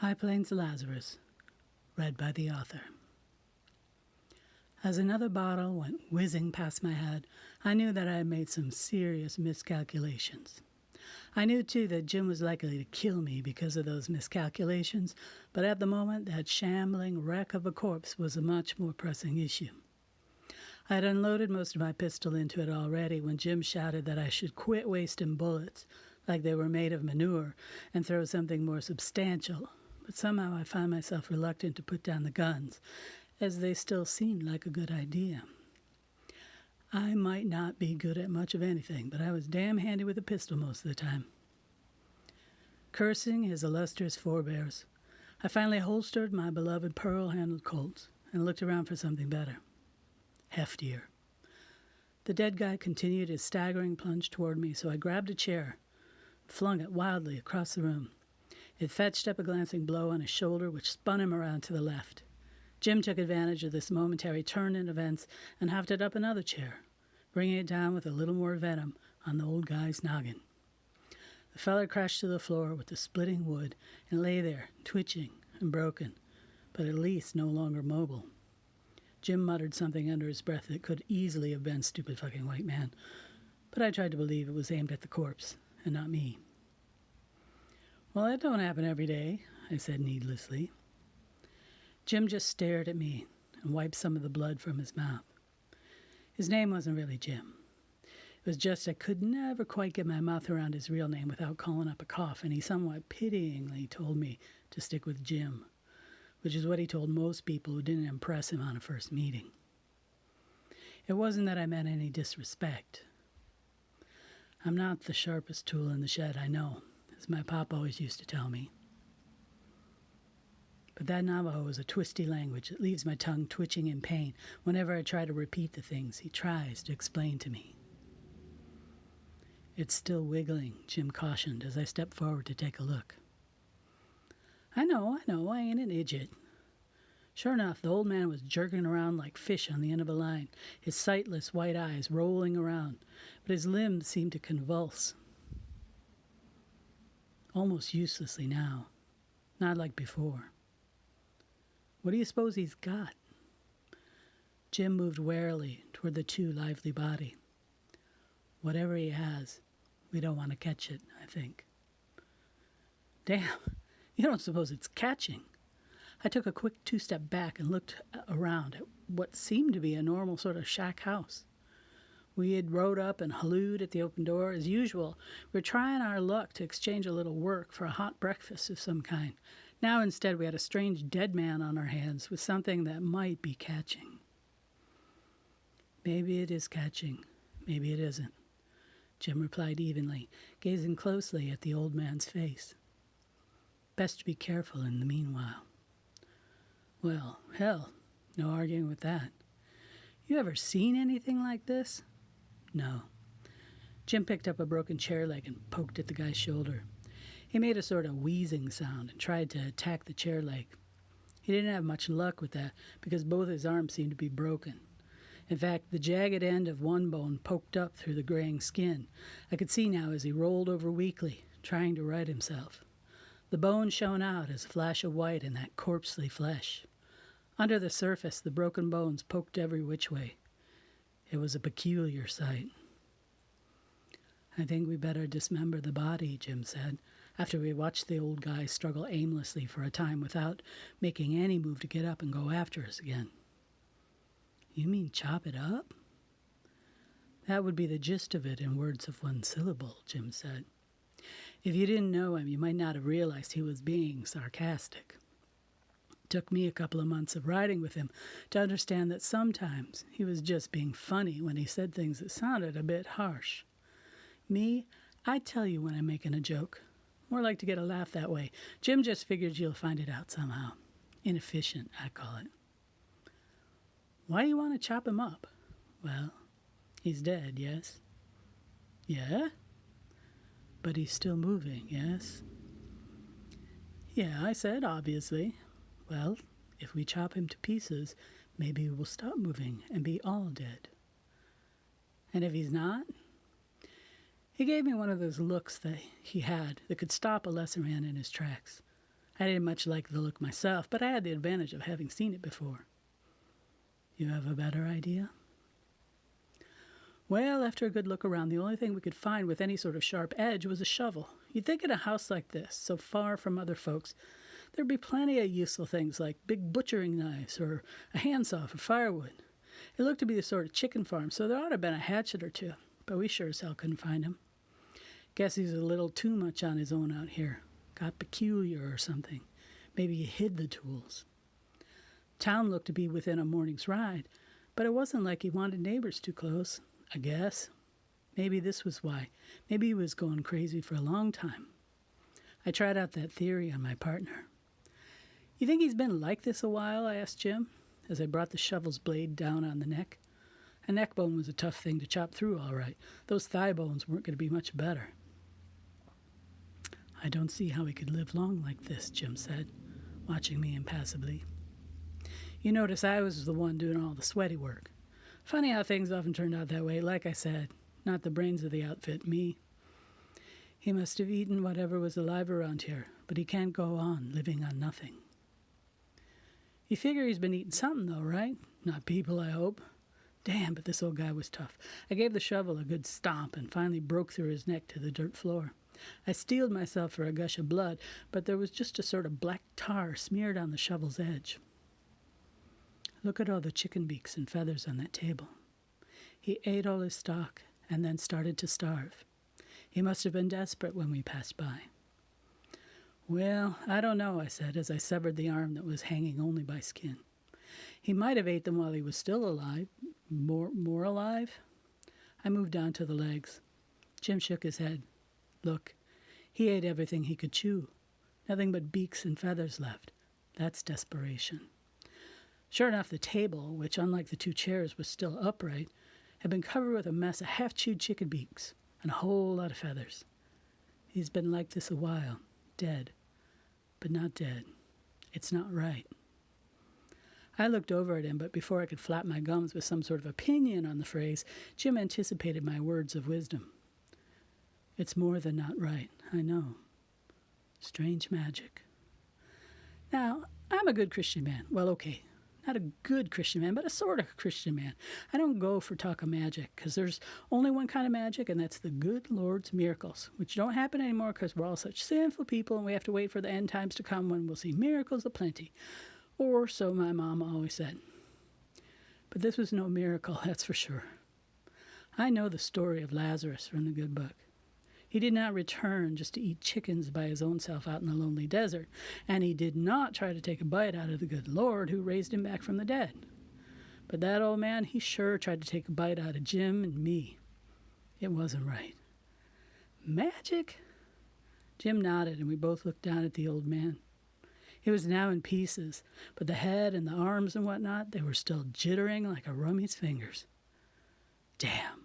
High Plains Lazarus, read by the author. As another bottle went whizzing past my head, I knew that I had made some serious miscalculations. I knew, too, that Jim was likely to kill me because of those miscalculations, but at the moment, that shambling wreck of a corpse was a much more pressing issue. I had unloaded most of my pistol into it already when Jim shouted that I should quit wasting bullets like they were made of manure and throw something more substantial, but somehow I found myself reluctant to put down the guns, as they still seemed like a good idea. I might not be good at much of anything, but I was damn handy with a pistol most of the time. Cursing his illustrious forebears, I finally holstered my beloved pearl-handled Colts and looked around for something better, heftier. The dead guy continued his staggering plunge toward me, so I grabbed a chair, flung it wildly across the room. It fetched up a glancing blow on his shoulder, which spun him around to the left. Jim took advantage of this momentary turn in events and hafted up another chair, bringing it down with a little more venom on the old guy's noggin. The feller crashed to the floor with the splitting wood and lay there, twitching and broken, but at least no longer mobile. Jim muttered something under his breath that could easily have been "stupid fucking white man," but I tried to believe it was aimed at the corpse and not me. "Well, that don't happen every day," I said needlessly. Jim just stared at me and wiped some of the blood from his mouth. His name wasn't really Jim. It was just I could never quite get my mouth around his real name without calling up a cough, and he somewhat pityingly told me to stick with Jim, which is what he told most people who didn't impress him on a first meeting. It wasn't that I meant any disrespect. I'm not the sharpest tool in the shed, I know, as my pop always used to tell me. But that Navajo is a twisty language that leaves my tongue twitching in pain whenever I try to repeat the things he tries to explain to me. "It's still wiggling," Jim cautioned as I stepped forward to take a look. I know, I ain't an idiot. Sure enough, the old man was jerking around like fish on the end of a line, his sightless white eyes rolling around, but his limbs seemed to convulse. Almost uselessly now, not like before. What do you suppose he's got? Jim moved warily toward the too lively body. Whatever he has, we don't want to catch it, I think. Damn, you don't suppose it's catching? I took a quick 2-step back and looked around at what seemed to be a normal sort of shack house. We had rode up and hallooed at the open door. As usual, we were trying our luck to exchange a little work for a hot breakfast of some kind. Now instead we had a strange dead man on our hands with something that might be catching. Maybe it is catching, maybe it isn't, Jim replied evenly, gazing closely at the old man's face. Best to be careful in the meanwhile. Well, hell, no arguing with that. You ever seen anything like this? No. Jim picked up a broken chair leg and poked at the guy's shoulder. He made a sort of wheezing sound and tried to attack the chair leg. He didn't have much luck with that because both his arms seemed to be broken. In fact, the jagged end of one bone poked up through the graying skin. I could see now as he rolled over weakly, trying to right himself. The bone shone out as a flash of white in that corpsely flesh. Under the surface, the broken bones poked every which way. It was a peculiar sight. I think we better dismember the body, Jim said, after we watched the old guy struggle aimlessly for a time without making any move to get up and go after us again. You mean chop it up? That would be the gist of it in words of one syllable, Jim said. If you didn't know him, you might not have realized he was being sarcastic. It took me a couple of months of riding with him to understand that sometimes he was just being funny when he said things that sounded a bit harsh. Me, I tell you when I'm making a joke. More like to get a laugh that way. Jim just figures you'll find it out somehow. Inefficient, I call it. Why do you want to chop him up? Well, he's dead, yes? Yeah? But he's still moving, yes? Yeah, I said, obviously. Well, if we chop him to pieces, maybe he will stop moving and be all dead. And if he's not? He gave me one of those looks that he had that could stop a lesser man in his tracks. I didn't much like the look myself, but I had the advantage of having seen it before. You have a better idea? Well, after a good look around, the only thing we could find with any sort of sharp edge was a shovel. You'd think in a house like this, so far from other folks, there'd be plenty of useful things like big butchering knives or a handsaw for firewood. It looked to be the sort of chicken farm, so there ought to have been a hatchet or two, but we sure as hell couldn't find him. Guess he's a little too much on his own out here. Got peculiar or something. Maybe he hid the tools. Town looked to be within a morning's ride, but it wasn't like he wanted neighbors too close, I guess. Maybe this was why. Maybe he was going crazy for a long time. I tried out that theory on my partner. You think he's been like this a while? I asked Jim, as I brought the shovel's blade down on the neck. A neck bone was a tough thing to chop through, all right. Those thigh bones weren't going to be much better. I don't see how he could live long like this, Jim said, watching me impassively. You notice I was the one doing all the sweaty work. Funny how things often turned out that way. Like I said, not the brains of the outfit, me. He must have eaten whatever was alive around here, but he can't go on living on nothing. You figure he's been eating something, though, right? Not people, I hope. Damn, but this old guy was tough. I gave the shovel a good stomp and finally broke through his neck to the dirt floor. I steeled myself for a gush of blood, but there was just a sort of black tar smeared on the shovel's edge. Look at all the chicken beaks and feathers on that table. He ate all his stock and then started to starve. He must have been desperate when we passed by. Well, I don't know, I said, as I severed the arm that was hanging only by skin. He might have ate them while he was still alive. More alive? I moved on to the legs. Jim shook his head. Look, he ate everything he could chew. Nothing but beaks and feathers left. That's desperation. Sure enough, the table, which unlike the two chairs was still upright, had been covered with a mess of half-chewed chicken beaks and a whole lot of feathers. He's been like this a while, dead, but not dead. It's not right. I looked over at him, but before I could flap my gums with some sort of opinion on the phrase, Jim anticipated my words of wisdom. It's more than not right, I know. Strange magic. Now, I'm a good Christian man. Well, okay, not a good Christian man, but a sort of Christian man. I don't go for talk of magic, because there's only one kind of magic, and that's the good Lord's miracles, which don't happen anymore because we're all such sinful people, and we have to wait for the end times to come when we'll see miracles aplenty. Or so my mom always said. But this was no miracle, that's for sure. I know the story of Lazarus from the good book. He did not return just to eat chickens by his own self out in the lonely desert, and he did not try to take a bite out of the good Lord who raised him back from the dead. But that old man, he sure tried to take a bite out of Jim and me. It wasn't right. Magic? Jim nodded, and we both looked down at the old man. He was now in pieces, but the head and the arms and whatnot, they were still jittering like a rummy's fingers. Damn.